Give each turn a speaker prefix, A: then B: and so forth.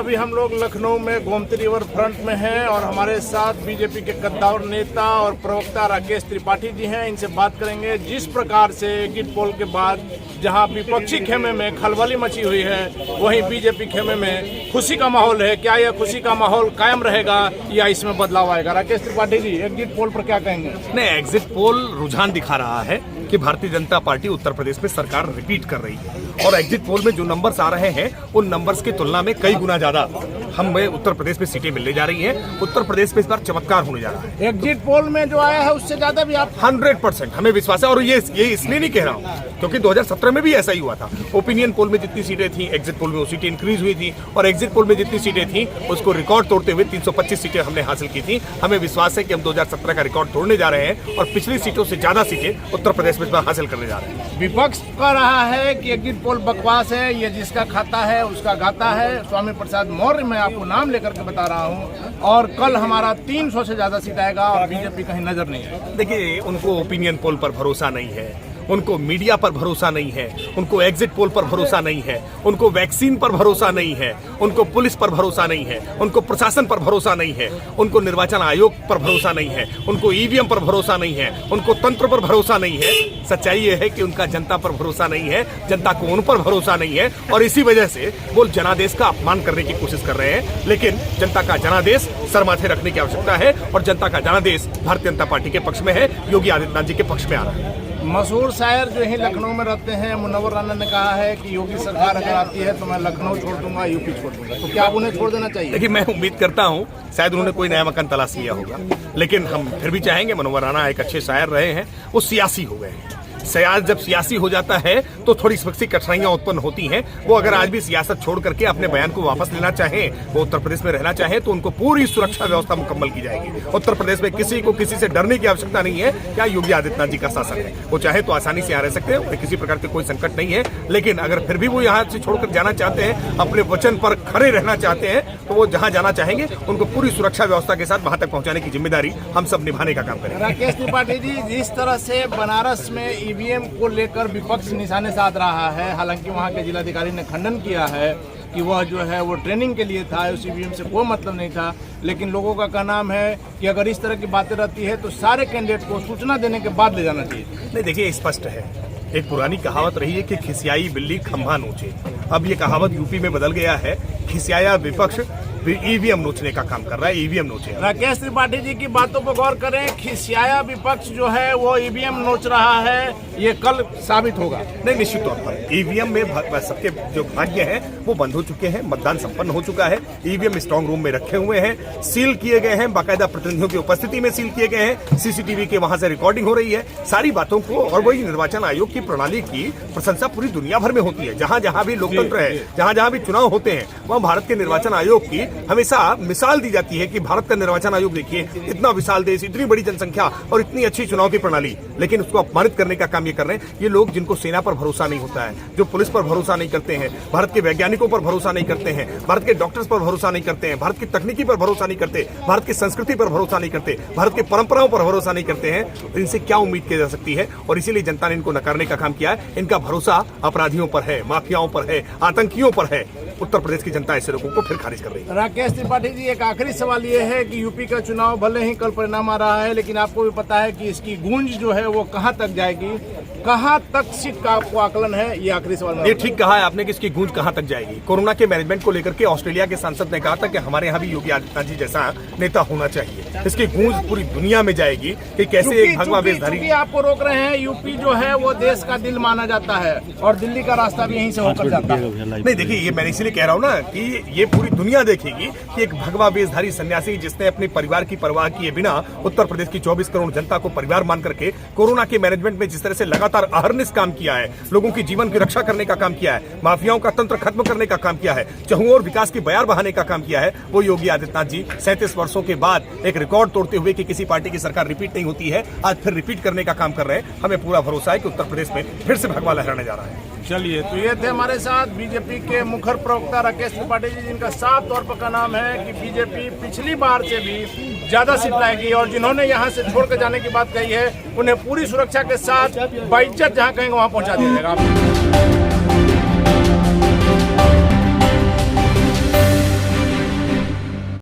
A: अभी हम लोग लखनऊ में गोमती रिवर फ्रंट में हैं और हमारे साथ बीजेपी के कद्दावर नेता और प्रवक्ता राकेश त्रिपाठी जी हैं। इनसे बात करेंगे जिस प्रकार से एग्जिट पोल के बाद जहां विपक्षी खेमे में खलबली मची हुई है, वहीं बीजेपी खेमे में खुशी का माहौल है। क्या यह खुशी का माहौल कायम रहेगा या इसमें बदलाव आएगा? राकेश त्रिपाठी जी, एग्जिट पोल पर क्या कहेंगे?
B: नहीं, एग्जिट पोल रुझान दिखा रहा है कि भारतीय जनता पार्टी उत्तर प्रदेश में सरकार रिपीट कर रही है और एग्जिट पोल में जो नंबर्स आ रहे हैं उन नंबर्स की तुलना में कई गुना ज्यादा हमें उत्तर प्रदेश में सीटें मिलने जा रही हैं। उत्तर प्रदेश में इस बार चमत्कार होने जा रहा है।
A: एग्जिट पोल में जो आया है उससे ज्यादा भी आप
B: 100% हमें विश्वास है और ये इसलिए नहीं कह रहा हूँ क्योंकि 2017 में भी ऐसा ही हुआ था। ओपिनियन पोल में जितनी सीटें थी एग्जिट पोल में वो सीटें इंक्रीज हुई थी और एग्जिट पोल में जितनी सीटें थी उसको रिकॉर्ड तोड़ते हुए 325 सीटें हमने हासिल की थी। हमें विश्वास है कि हम 2017 का रिकॉर्ड तोड़ने जा रहे हैं और पिछली सीटों से ज्यादा सीटें उत्तर प्रदेश में इस बार हासिल करने जा रहे हैं।
A: विपक्ष कह रहा है कि एग्जिट पोल बकवास है, ये जिसका खाता है उसका गाता है। स्वामी प्रसाद मौर्य मैं आपको नाम लेकर के बता रहा हूँ और कल हमारा 300 से ज्यादा सीट आएगा और बीजेपी कहीं नजर नहीं है।
B: देखिए, उनको ओपिनियन पोल पर भरोसा नहीं है, उनको मीडिया पर भरोसा नहीं है, उनको एग्जिट पोल पर भरोसा नहीं है, उनको वैक्सीन पर भरोसा नहीं है, उनको पुलिस पर भरोसा नहीं है, उनको प्रशासन पर भरोसा नहीं है, उनको निर्वाचन आयोग पर भरोसा नहीं है, उनको ईवीएम पर भरोसा नहीं है, उनको तंत्र पर भरोसा नहीं है। सच्चाई ये है कि उनका जनता पर भरोसा नहीं है, जनता को उन पर भरोसा नहीं है और इसी वजह से वो जनादेश का अपमान करने की कोशिश कर रहे हैं। लेकिन जनता का जनादेश सर माथे रखने की आवश्यकता है और जनता का जनादेश भारतीय जनता पार्टी के पक्ष में है, योगी आदित्यनाथ जी के पक्ष में आ रहा है।
A: मशहूर शायर जो यही लखनऊ में रहते हैं मुनव्वर राना ने कहा है कि योगी सरकार अगर आती है तो मैं लखनऊ छोड़ दूंगा, यूपी छोड़ दूंगा। तो क्या आप उन्हें छोड़ देना चाहिए?
B: देखिए, मैं उम्मीद करता हूं शायद उन्होंने कोई नया मकान तलाश लिया होगा, लेकिन हम फिर भी चाहेंगे। मुनव्वर राना एक अच्छे शायर रहे हैं, वो सियासी हो गए हैं। जब सियासी हो जाता है तो थोड़ी सी कठिनाइयां उत्पन्न होती हैं। वो अगर आज भी सियासत छोड़ करके अपने बयान को वापस लेना चाहें, वो उत्तर प्रदेश में रहना चाहें, तो उनको पूरी सुरक्षा व्यवस्था मुकम्मल की जाएगी। उत्तर प्रदेश में किसी को किसी से डरने की आवश्यकता नहीं है। क्या योगी आदित्यनाथ जी का शासन है, वो चाहे तो आसानी से यहाँ रह सकते हैं, उन्हें किसी प्रकार के कोई संकट नहीं है। लेकिन अगर फिर भी वो यहाँ से छोड़कर जाना चाहते हैं, अपने वचन पर खड़े रहना चाहते हैं, तो वो जहाँ जाना चाहेंगे उनको पूरी सुरक्षा व्यवस्था के साथ वहां तक पहुंचाने की जिम्मेदारी हम सब निभाने का काम करेंगे।
A: राकेश त्रिपाठी जी, जिस तरह से बनारस में ईवीएम को लेकर विपक्ष निशाने साध रहा है, हालांकि वहां के जिलाधिकारी ने खंडन किया है कि वह जो है वो ट्रेनिंग के लिए था, उस ईवीएम से कोई मतलब नहीं था। लेकिन लोगों का कहना है कि अगर इस तरह की बातें रहती है तो सारे कैंडिडेट को सूचना देने के बाद ले जाना चाहिए।
B: नहीं, देखिए, स्पष्ट है, एक पुरानी कहावत रही है कि खिसियाई बिल्ली खंभा नोचे। अब ये कहावत यूपी में बदल गया है, खिसियाया विपक्ष ईवीएम नोचने का काम कर रहा है, ईवीएम नोचे।
A: राकेश त्रिपाठी जी की बातों पर गौर करें, खिसियाया विपक्ष जो है वो ईवीएम नोच रहा है, ये कल साबित होगा।
B: नहीं, निश्चित तौर पर ईवीएम में सबके जो भाग्य हैं वो बंद हो चुके हैं, मतदान संपन्न हो चुका है, ईवीएम स्ट्रांग रूम में रखे हुए हैं, सील किए गए हैं, बाकायदा प्रतिनिधियों की उपस्थिति में सील किए गए हैं, सीसीटीवी के वहां से रिकॉर्डिंग हो रही है। सारी बातों को और वही निर्वाचन आयोग की प्रणाली की प्रशंसा पूरी दुनिया भर में होती है। जहां जहां भी लोकतंत्र है, जहां जहां भी चुनाव होते हैं, वहां भारत के निर्वाचन आयोग की हमेशा मिसाल दी जाती है कि भारत का निर्वाचन आयोग देखिए, इतना विशाल देश, इतनी बड़ी जनसंख्या और इतनी अच्छी चुनाव की प्रणाली, लेकिन उसको अपमानित करने का काम ये कर रहे हैं ये लोग जिनको सेना पर भरोसा नहीं होता है, जो पुलिस पर भरोसा नहीं करते हैं, भारत के वैज्ञानिकों पर भरोसा नहीं करते हैं, भारत के डॉक्टर्स पर भरोसा नहीं करते हैं, भारत की तकनीकी पर भरोसा नहीं करते, भारत की संस्कृति पर भरोसा नहीं करते, भारत की परंपराओं पर भरोसा नहीं करते हैं। इनसे क्या उम्मीद की जा सकती है? और इसीलिए जनता ने इनको नकारने का काम किया है। इनका भरोसा अपराधियों पर है, माफियाओं पर है, आतंकियों पर है। उत्तर प्रदेश की जनता ऐसे लोगों को फिर खारिज कर रही है।
A: राकेश त्रिपाठी जी, एक आखिरी सवाल ये है कि यूपी का चुनाव भले ही कल परिणाम आ रहा है, लेकिन आपको भी पता है कि इसकी गूंज जो है वो कहां तक जाएगी, कहां तक सीट का आपको आकलन है? ये आखिरी सवाल।
B: ये ठीक कहा है आपने कि इसकी गूंज कहां तक जाएगी। कोरोना के मैनेजमेंट को लेकर के ऑस्ट्रेलिया के सांसद ने कहा था कि हमारे यहाँ भी योगी आदित्यनाथ जी जैसा नेता होना चाहिए। इसकी गूंज पूरी दुनिया में जाएगी कि कैसे एक भगवा वेशधारी।
A: आपको रोक रहे हैं, यूपी जो है वो देश का दिल माना जाता है और दिल्ली का रास्ता भी यहीं से होकर जाता है।
B: नहीं, देखिए, ये मैंने इसलिए कह रहा हूँ ना कि ये पूरी दुनिया देखेगी कि एक भगवा वेशधारी सन्यासी जिसने अपने परिवार की परवाह किए बिना उत्तर प्रदेश की 24 करोड़ जनता को परिवार मान करके कोरोना के मैनेजमेंट में जिस तरह से लगातार अहर्निश काम किया है, लोगों की जीवन की रक्षा करने का काम किया है, माफियाओं का तंत्र खत्म करने का काम किया है, चहुओं और विकास की बयार बहाने का काम किया है, वो योगी आदित्यनाथ जी 37 वर्षों के बाद एक रिकॉर्ड तोड़ते हुए कि किसी पार्टी की सरकार रिपीट नहीं होती है, आज फिर रिपीट करने का काम कर रहे हैं। हमें पूरा भरोसा है कि उत्तर प्रदेश में फिर से भगवा लहराने जा रहा है।
A: चलिए, तो ये थे हमारे साथ बीजेपी के मुखर प्रवक्ता राकेश त्रिपाठी जी, जिनका साफ तौर पर का नाम है कि बीजेपी पिछली बार से भी ज्यादा सीट लाएगी और जिन्होंने यहाँ से छोड़कर जाने की बात कही है उन्हें पूरी सुरक्षा के साथ बाइज्जत जहाँ कहेंगे वहाँ पहुँचा दिया जाएगा।